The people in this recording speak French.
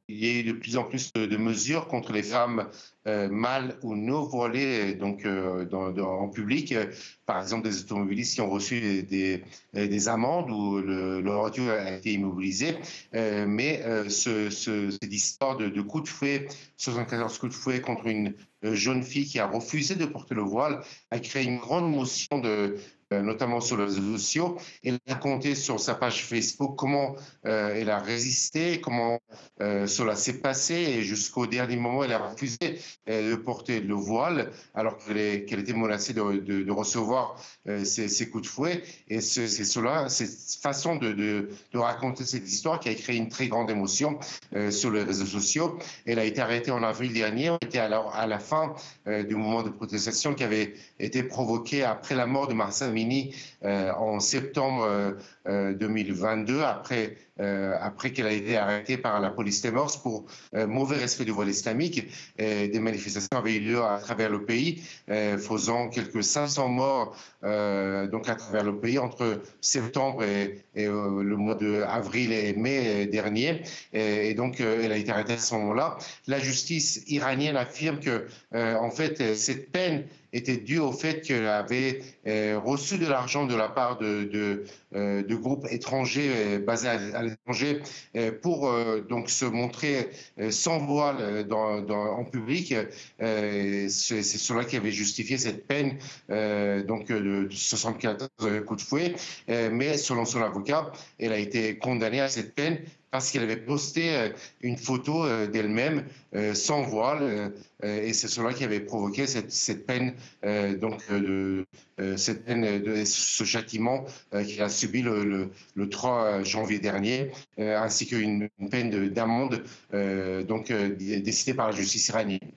il y a eu de plus en plus de mesures contre les femmes mâles ou non voilées en public. Par exemple, des automobilistes qui ont reçu des amendes où leur voiture a été immobilisée. Cette histoire de coups de fouet, 74 coups de fouet contre une jeune fille qui a refusé de porter le voile, a créé une grande motion notamment sur les réseaux sociaux. Elle a raconté sur sa page Facebook comment elle a résisté, comment cela s'est passé et jusqu'au dernier moment, elle a refusé de porter le voile alors qu'elle était menacée de recevoir ces coups de fouet. Et c'est cela, cette façon de raconter cette histoire qui a créé une très grande émotion sur les réseaux sociaux. Elle a été arrêtée en avril dernier. On était alors à la fin du mouvement de protestation qui avait été provoqué après la mort de Mahsa Amini en septembre 2022, après qu'elle a été arrêtée par la police des mœurs pour mauvais respect du voile islamique. Des manifestations avaient eu lieu à travers le pays, faisant quelques 500 morts donc à travers le pays entre septembre et le mois d'avril et mai dernier. Et donc, elle a été arrêtée à ce moment-là. La justice iranienne affirme que, en fait, cette peine était due au fait qu'elle avait reçu de l'argent de la part de groupes étrangers basés à l'étranger pour donc se montrer sans voile en public. C'est cela qui avait justifié cette peine de 74 coups de fouet. Mais selon son avocat, elle a été condamnée à cette peine parce qu'elle avait posté une photo d'elle-même sans voile, et c'est cela qui avait provoqué cette peine, ce châtiment qu'il a subi le 3 janvier dernier, ainsi qu'une peine d'amende décidée par la justice iranienne.